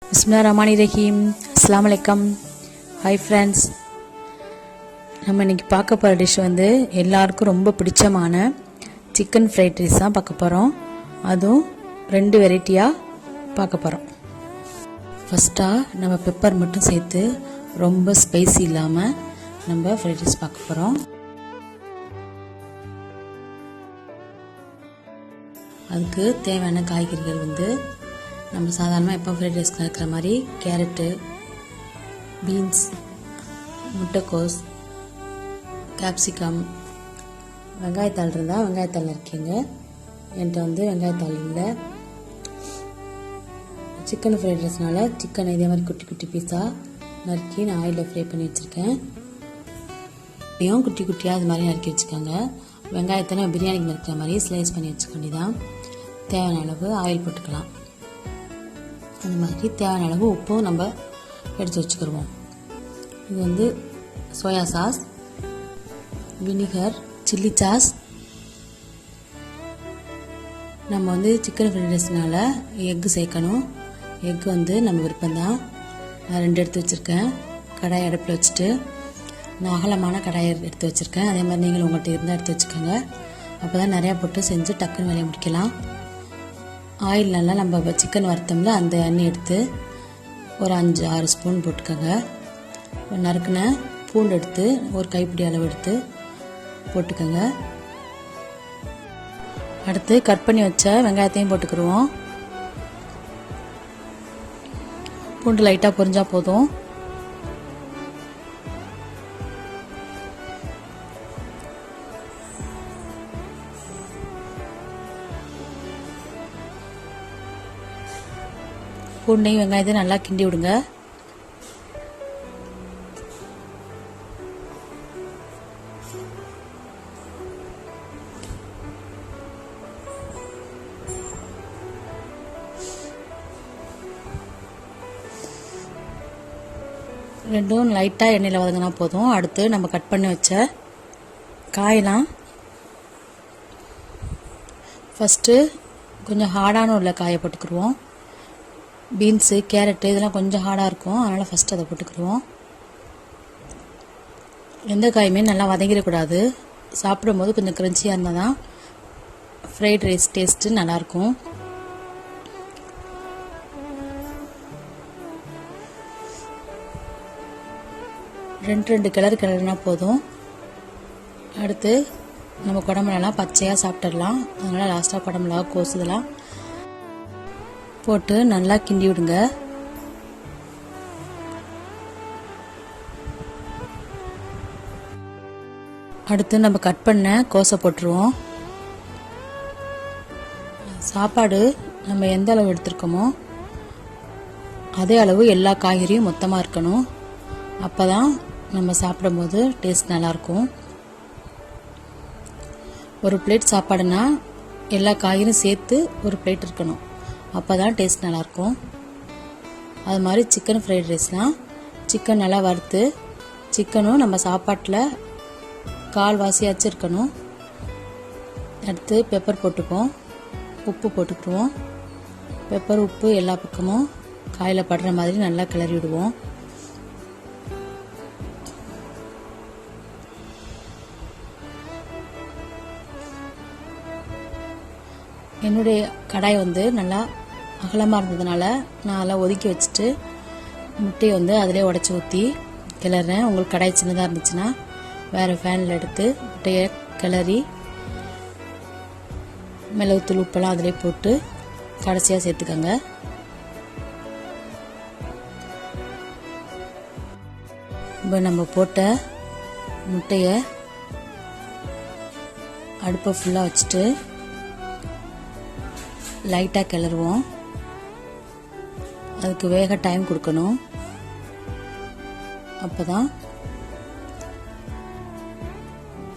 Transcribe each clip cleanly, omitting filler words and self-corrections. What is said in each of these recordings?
பிஸ்மில்லாஹிர்ரஹ்மானிர்ரஹீம். அஸ்ஸலாமு அலைக்கும். Hi friends, நம்ம இன்றைக்கி பார்க்க போகிற டிஷ் வந்து எல்லாருக்கும் ரொம்ப பிடிச்சமான சிக்கன் ஃப்ரைட் ரைஸ் தான் பார்க்க போகிறோம். அதுவும் 2 வெரைட்டியாக பார்க்க போகிறோம். ஃபஸ்ட்டாக நம்ம பெப்பர் மட்டும் சேர்த்து ரொம்ப ஸ்பைசி இல்லாமல் நம்ம ஃப்ரைட் ரைஸ் பார்க்க போகிறோம். அதுக்கு தேவையான காய்கறிகள் வந்து நம்ம சாதாரணமாக எப்போ ஃப்ரைட் ரைஸ்க்கு இருக்கிற மாதிரி கேரட்டு, பீன்ஸ், முட்டைக்கோஸ், கேப்சிகம், வெங்காயத்தாள் இருந்தால் வெங்காயத்தாள் நறுக்கிங்க. என்கிட்ட வந்து வெங்காயத்தாள் இல்லை. சிக்கன் ஃப்ரைட் ரைஸ்னால சிக்கனை இதே மாதிரி குட்டி குட்டி பீஸாக நறுக்கி நான் ஆயிலில் ஃப்ரை பண்ணி வச்சுருக்கேன். இதையும் குட்டி குட்டியாக அது மாதிரி நறுக்கி வச்சுக்கோங்க. வெங்காயத்தை நம்ம பிரியாணிக்கு நறுக்கிற மாதிரி ஸ்லைஸ் பண்ணி வச்சுக்கொண்டி தான் தேவையான அளவு ஆயில் போட்டுக்கலாம். அந்த மாதிரி தேவையான அளவு உப்பும் நம்ம எடுத்து வச்சுக்கிடுவோம். இது வந்து soya sauce, vinegar, chilli sauce. நம்ம வந்து சிக்கன் ஃப்ரைட் ரைஸ்னால எக்கு சேர்க்கணும். எக்கு வந்து நம்ம விருப்பம்தான். நான் 2 எடுத்து வச்சுருக்கேன். கடாயை அடுப்பில் வச்சுட்டு நான் அகலமான கடாயை எடுத்து வச்சுருக்கேன். அதே மாதிரி நீங்கள் உங்கள்கிட்ட இருந்தால் எடுத்து வச்சுக்கோங்க. அப்போ தான் நிறையா போட்டு செஞ்சு டக்குன்னு வேலையை முடிக்கலாம். ஆயில் நல்லா நம்ம சிக்கன் வறுத்தோம்ல அந்த எண்ணெய் எடுத்து ஒரு 5-6 ஸ்பூன் போட்டுக்கோங்க. நறுக்குன பூண்டு எடுத்து ஒரு கைப்பிடி அளவு எடுத்து போட்டுக்கோங்க. அடுத்து கட் பண்ணி வச்ச வெங்காயத்தையும் போட்டுக்கிடுவோம். பூண்டு லைட்டாக பொரிஞ்சா போதும். பூண்டையும் வெங்காயத்தையும் நல்லா கிண்டி விடுங்க. ரெண்டும் லைட்டாக எண்ணெயில் வதங்கினா போதும். அடுத்து நம்ம கட் பண்ணி வச்ச காயெல்லாம் ஃபஸ்ட்டு கொஞ்சம் ஹார்டான உள்ள காயை போட்டுக்கிடுவோம். பீன்ஸு, கேரட்டு இதெல்லாம் கொஞ்சம் ஹார்டாக இருக்கும். அதனால் ஃபஸ்ட்டு அதை போட்டுக்கிடுவோம். எந்த காயுமே நல்லா வதங்கிடக்கூடாது. சாப்பிடும்போது கொஞ்சம் க்ரன்ச்சியாக இருந்தால் தான் ஃப்ரைட் ரைஸ் டேஸ்ட்டு நல்லாயிருக்கும். ரெண்டு கிளறுனா போதும். அடுத்து நம்ம குடமிளகாலாம் பச்சையாக சாப்பிட்டுடலாம். அதனால் லாஸ்ட்டாக குடமிளகா, கோஸ் இதெல்லாம் போட்டு நல்லா கிண்டி விடுங்க. அடுத்து நம்ம கட் பண்ண கோஸை போட்டுருவோம். சாப்பாடு நம்ம எந்த அளவு எடுத்துருக்கோமோ அதே அளவு எல்லா காய்கறியும் மொத்தமாக இருக்கணும். அப்போ தான் நம்ம சாப்பிடும்போது டேஸ்ட் நல்லாயிருக்கும். ஒரு பிளேட் சாப்பாடுனா எல்லா காய்கறியும் சேர்த்து ஒரு பிளேட் இருக்கணும். அப்போ தான் டேஸ்ட் நல்லாயிருக்கும். அது மாதிரி சிக்கன் ஃப்ரைட் ரைஸ்லாம் சிக்கன் நல்லா வறுத்து சிக்கனும் நம்ம சாப்பாட்டில் கால்வாசியாச்சும் இருக்கணும். அடுத்து பெப்பர் போட்டுப்போம், உப்பு போட்டுக்கிடுவோம். பெப்பர் உப்பு எல்லா பக்கமும் காயில் படுற மாதிரி நல்லா கிளறி விடுவோம். என்னுடைய கடாய் வந்து நல்லா அகலமாக இருந்ததுனால நான் அதெல்லாம் ஒதுக்கி வச்சுட்டு முட்டையை வந்து அதிலே உடச்சி ஊற்றி கிளறேன். உங்களுக்கு கடாய் சின்னதாக இருந்துச்சுன்னா வேறு ஃபேனில் எடுத்து முட்டையை கிளறி மிளகுத்தூள் உப்பெல்லாம் அதிலே போட்டு கடைசியாக சேர்த்துக்கோங்க. இப்போ நம்ம போட்ட முட்டையை அடுப்பை ஃபுல்லாக வச்சுட்டு லைட்டாக கிளறுவோம். அதுக்கு வேக டைம் கொடுக்கணும். அப்போ தான்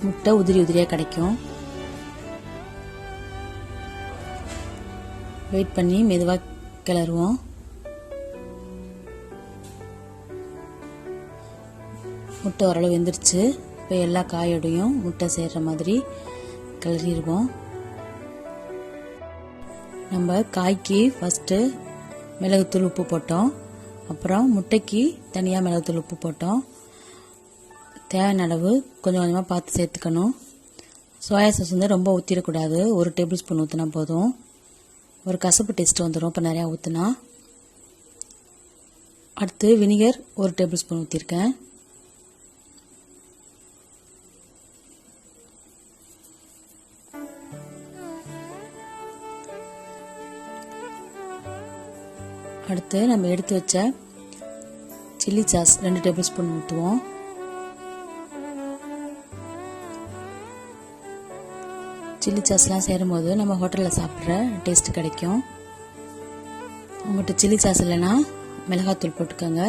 முட்டை உதிரி உதிரியாக கிடைக்கும். வெயிட் பண்ணி மெதுவாக கிளறுவோம். முட்டை ஓரளவு வெந்துருச்சு. இப்போ எல்லா காயோடையும் முட்டை சேர்கிற மாதிரி கிளறிடுவோம். நம்ம காய்க்கு ஃபஸ்ட்டு மிளகுத்தூள் உப்பு போட்டோம். அப்புறம் முட்டைக்கு தனியாக மிளகுத்தூள் உப்பு போட்டோம். தேவையான அளவு கொஞ்சம் கொஞ்சமாக பார்த்து சேர்த்துக்கணும். சோயா சாஸ் வந்து ரொம்ப ஊற்றிடக்கூடாது. 1 டேபிள் ஸ்பூன் ஊற்றினா போதும். ஒரு கசப்பு டேஸ்ட் வந்துடும் இப்போ நிறையா ஊற்றினா. அடுத்து வினிகர் 1 டேபிள் ஸ்பூன் ஊற்றிருக்கேன். அடுத்து நம்ம எடுத்து வச்ச சில்லி சாஸ் 2 டேபிள் ஸ்பூன் ஊற்றுவோம். சில்லி சாஸ்லாம் சேரும்போது நம்ம ஹோட்டலில் சாப்பிட்ற டேஸ்ட் கிடைக்கும். உங்கள்கிட்ட சில்லி சாஸ் இல்லைன்னா மிளகாத்தூள் போட்டுக்கோங்க.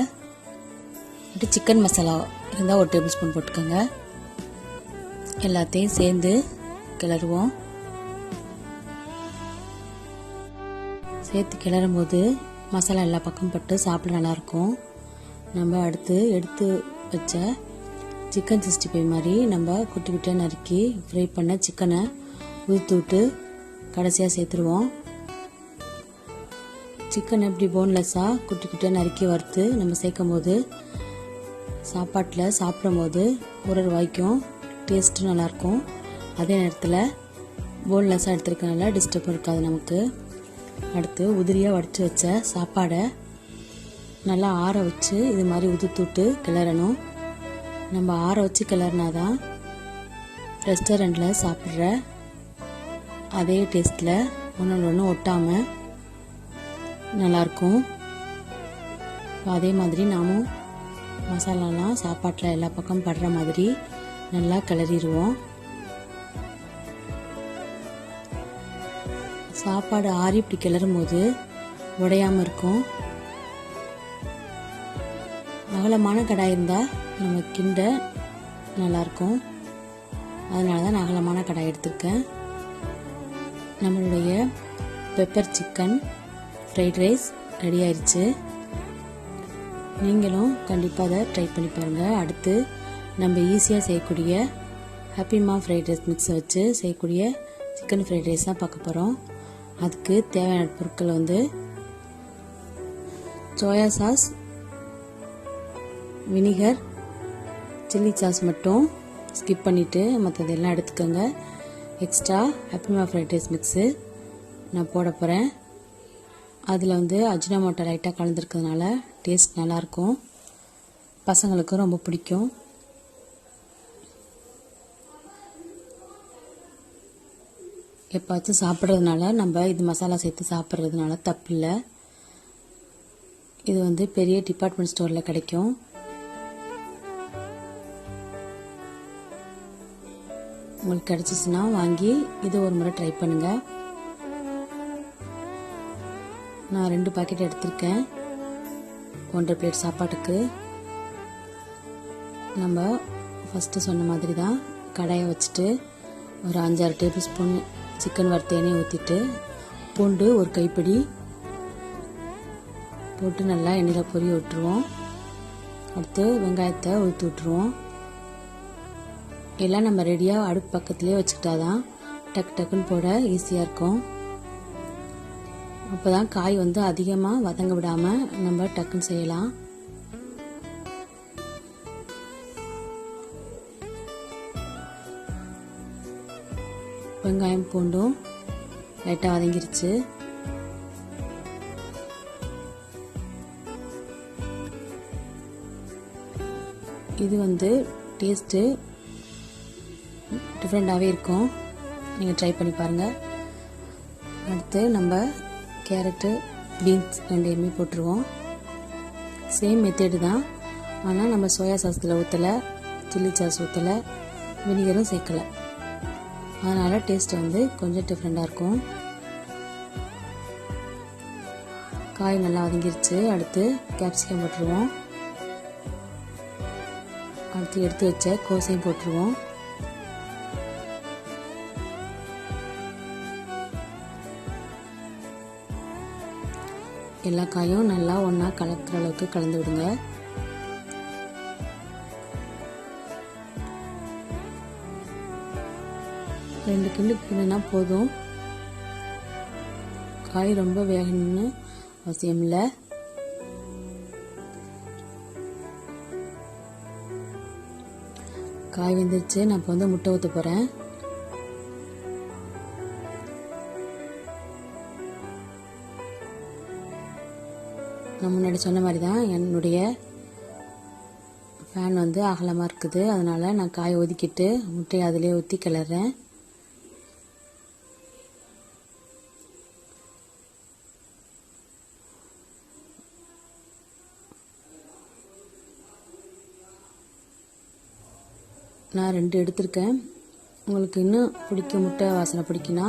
அடுத்து சிக்கன் மசாலா இருந்தால் 1 டேபிள் ஸ்பூன் போட்டுக்கோங்க. எல்லாத்தையும் சேர்ந்து கிளறுவோம். சேர்த்து கிளறும் போது மசாலா எல்லா பக்கம் பட்டு சாப்பிட நல்லாயிருக்கும். நம்ம அடுத்து எடுத்து வச்ச சிக்கன் 65 மாதிரி நம்ம குட்டி குட்டியாக நறுக்கி ஃப்ரை பண்ண சிக்கனை உதுத்து விட்டு கடைசியாக சேர்த்துருவோம். சிக்கன் எப்படி போன்லெஸ்ஸாக குட்டி குட்டியாக நறுக்கி வறுத்து நம்ம சேர்க்கும் போது சாப்பாட்டில் சாப்பிடும் போது ஒரு வாய்க்கும் டேஸ்ட்டும் நல்லாயிருக்கும். அதே நேரத்தில் போன்லெஸ்ஸாக எடுத்துருக்கனால டிஸ்டர்ப் இருக்காது நமக்கு. அடுத்து உதிரியாக வடித்து வச்ச சாப்பாடை நல்லா ஆற வச்சு இது மாதிரி உதுத்து விட்டு கிளறணும். நம்ம ஆற வச்சு கிளறினா தான் ரெஸ்டாரண்ட்டில் சாப்பிட்ற அதே டேஸ்ட்டில் ஒன்று ஒட்டாமல் நல்லாயிருக்கும். அதே மாதிரி நாமும் மசாலாலாம் சாப்பாட்டில் எல்லா பக்கம் படுற மாதிரி நல்லா கிளறிடுவோம். சாப்பாடு ஆறி இப்படி கிளறும் போது உடையாமல் இருக்கும். அகலமான கடாய் இருந்தால் நம்ம கிண்ட நல்லாயிருக்கும். அதனால தான் நான் அகலமான கடாய் எடுத்திருக்கேன். நம்மளுடைய pepper chicken fried rice ready ஆயிடுச்சு. நீங்களும் கண்டிப்பாக அதை ட்ரை பண்ணி பாருங்கள். அடுத்து நம்ம ஈஸியாக செய்யக்கூடிய ஹாப்பிமா ஃப்ரைட் ரைஸ் மிக்ஸை வச்சு செய்யக்கூடிய சிக்கன் ஃப்ரைட் ரைஸ் தான் பார்க்க போகிறோம். அதுக்கு தேவையான பொருட்கள் வந்து soya sauce, vinegar, chilli sauce மட்டும் ஸ்கிப் பண்ணிவிட்டு மற்றதெல்லாம் எடுத்துக்கோங்க. எக்ஸ்ட்ரா ஹாப்பிமா ஃப்ரைட் ரைஸ் மிக்ஸு நான் போட போகிறேன். அதில் வந்து அஜினோமோட்டோ லைட்டாக கலந்துருக்கிறதுனால டேஸ்ட் நல்லாயிருக்கும். பசங்களுக்கும் ரொம்ப பிடிக்கும். எப்பாச்சும் சாப்பிட்றதுனால நம்ம இது மசாலா சேர்த்து சாப்பிட்றதுனால தப்பு இல்லை. இது வந்து பெரிய டிபார்ட்மெண்ட் ஸ்டோரில் கிடைக்கும். உங்களுக்கு கிடைச்சிச்சுன்னா வாங்கி இது ஒரு முறை ட்ரை பண்ணுங்கள். நான் 2 பாக்கெட் எடுத்திருக்கேன் 1.5 பிளேட் சாப்பாட்டுக்கு. நம்ம ஃபஸ்ட்டு சொன்ன மாதிரி தான் கடாயை வச்சுட்டு ஒரு 5-6 டேபிள் ஸ்பூன் சிக்கன் வறுத்த எண்ணெய் ஊற்றிட்டு பூண்டு 1 கைப்பிடி போட்டு நல்லா எண்ணெயில் பொரிய விட்டுருவோம். அடுத்து வெங்காயத்தை ஊற்றி விட்டுருவோம். எல்லாம் நம்ம ரெடியாக அடுப்பு பக்கத்துலேயே வச்சுக்கிட்டா தான் டக்குன்னு போட ஈஸியாக இருக்கும். அப்போ தான் காய் வந்து அதிகமாக வதங்க விடாமல் நம்ம டக்குன்னு செய்யலாம். வெங்காயம் பூண்டும் லைட்டாக வதங்கிருச்சு. இது வந்து டேஸ்ட்டு டிஃப்ரெண்ட்டாகவே இருக்கும். நீங்கள் ட்ரை பண்ணி பாருங்கள். அடுத்து நம்ம கேரட்டு, பீன்ஸ் 2 போட்டுருவோம். சேம் மெத்தேடு தான். ஆனால் நம்ம சோயா சாஸில் ஊற்றலை, சில்லி சாஸ் ஊற்றலை, வினிகரும் சேர்க்கலை. அதனால் டேஸ்ட் வந்து கொஞ்சம் டிஃப்ரெண்ட்டாக இருக்கும். காய் நல்லா வதங்கிருச்சு. அடுத்து கேப்சிகம் போட்டுருவோம். அடுத்து எடுத்து வச்ச கோஸையும் போட்டுருவோம். எல்லா காயும் நல்லா ஒன்றா கலக்கிற அளவுக்கு கலந்து விடுங்க. ரெண்டு கிண்டுனா போதும். காய் ரொம்ப வேகணும்னு அவசியம் இல்லை. காய் வெந்துருச்சு. நான் இப்போ வந்து முட்டை ஊற்ற போகிறேன். நான் முன்னாடி சொன்ன மாதிரி தான் என்னுடைய ஃபேன் வந்து அகலமாக இருக்குது. அதனால் நான் காயை ஒதுக்கிட்டு முட்டையை அதிலே ஊற்றி கிளறேன். நான் 2 எடுத்திருக்கேன். உங்களுக்கு இன்னும் முட்டை வாசனை பிடிக்குன்னா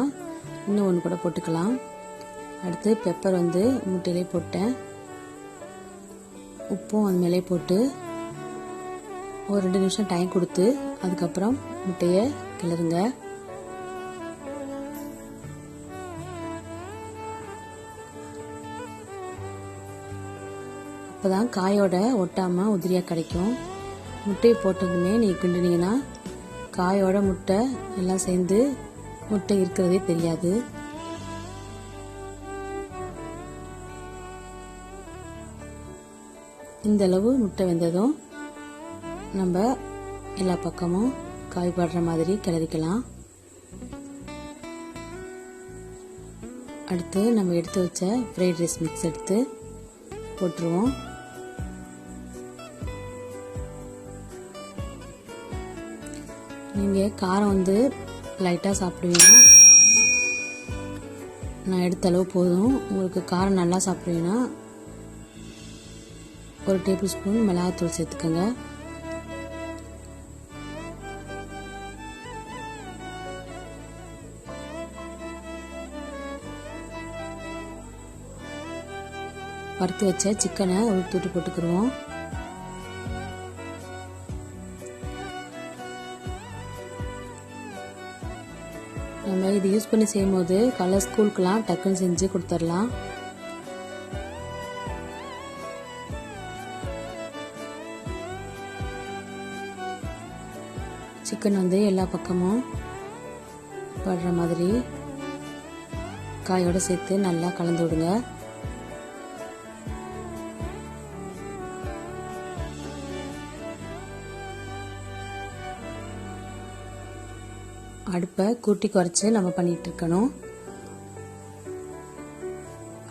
இன்னும் 1 கூட போட்டுக்கலாம். அடுத்து பெப்பர் வந்து முட்டையிலே போட்டேன். உப்பும் அது மேலே போட்டு ஒரு 2 நிமிஷம் டைம் கொடுத்து அதுக்கப்புறம் முட்டையை கிளறுங்க. அப்போதான் காயோட ஒட்டாமல் உதிரியாக கிடைக்கும். முட்டையை போட்டதுமே நீங்கள் கிண்டினீங்கன்னா காயோட முட்டை எல்லாம் சேர்ந்து முட்டை இருக்கிறதே தெரியாது. இந்த அளவு முட்டை வெந்ததும் நம்ம எல்லா பக்கமும் காய் படுற மாதிரி கிளறிக்கலாம். அடுத்து நம்ம எடுத்து வச்ச ஃப்ரைட் ரைஸ் மிக்ஸ் எடுத்து போட்டுருவோம். நீங்கள் காரம் வந்து லைட்டாக சாப்பிடுவீங்கன்னா நான் எடுத்த அளவு போதும். உங்களுக்கு காரம் நல்லா சாப்பிடுவீங்கன்னா 1 டேபிள் ஸ்பூன் மிளகாத்தூள் சேர்த்துக்கோங்க. வறுத்து வச்ச சிக்கனை ஒரு தூட்டு போட்டுக்கிடுவோம். நம்ம இது யூஸ் பண்ணி செய்யும்போது காலைல ஸ்கூலுக்கெல்லாம் டக்குன்னு செஞ்சு கொடுத்துடலாம். சிக்கன் வந்து எல்லா பக்கமும் படுற மாதிரி காயோட சேர்த்து நல்லா கலந்து விடுங்க. அடுப்பை கூட்டி குறைச்சி நம்ம பண்ணிட்டு இருக்கணும்.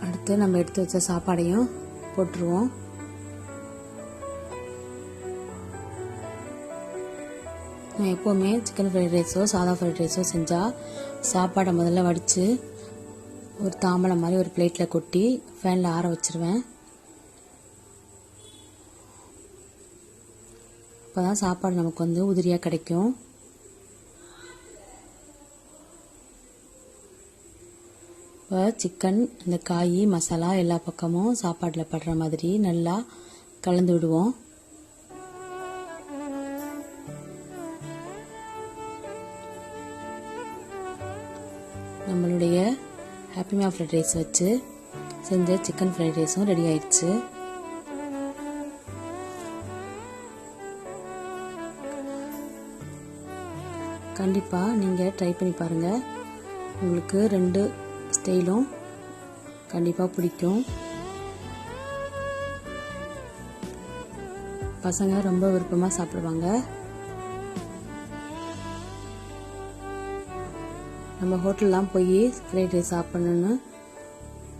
அடுத்து நம்ம எடுத்து வச்ச சாப்பாடையும் போட்டுருவோம். நான் எப்போவுமே சிக்கன் ஃப்ரைட் ரைஸோ சாதா ஃப்ரைட் ரைஸோ செஞ்சால் சாப்பாடை முதல்ல வடித்து ஒரு தாம்பலம் மாதிரி ஒரு பிளேட்டில் கொட்டி ஃபேனில் ஆற வச்சுருவேன். அப்போ தான் சாப்பாடு நமக்கு வந்து உதிரியாக கிடைக்கும். இப்போ சிக்கன் இந்த காய் மசாலா எல்லா பக்கமும் சாப்பாட்டில் படுற மாதிரி நல்லா கலந்து விடுவோம். நம்மளுடைய ஹாப்பி மா ஃப்ரைட் ரைஸ் வச்சு செஞ்ச சிக்கன் ஃப்ரைட் ரைஸும் ரெடி ஆயிடுச்சு. கண்டிப்பாக நீங்கள் ட்ரை பண்ணி பாருங்கள். உங்களுக்கு 2 ஸ்டைலும் கண்டிப்பாக பிடிக்கும். பசங்க ரொம்ப விருப்பமாக சாப்பிடுவாங்க. நம்ம ஹோட்டல்லாம் போய் ஃப்ரைட் ரைஸ் சாப்பிடணுன்னு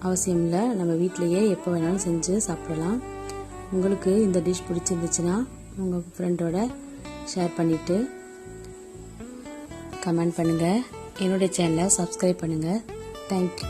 அவசியம் இல்லை. நம்ம வீட்டிலையே எப்போ வேணாலும் செஞ்சு சாப்பிடலாம். உங்களுக்கு இந்த டிஷ் பிடிச்சிருந்துச்சுன்னா உங்கள் ஃப்ரெண்டோட ஷேர் பண்ணிவிட்டு கமெண்ட் பண்ணுங்கள். என்னுடைய சேனலை சப்ஸ்கிரைப் பண்ணுங்கள். தேங்க்யூ.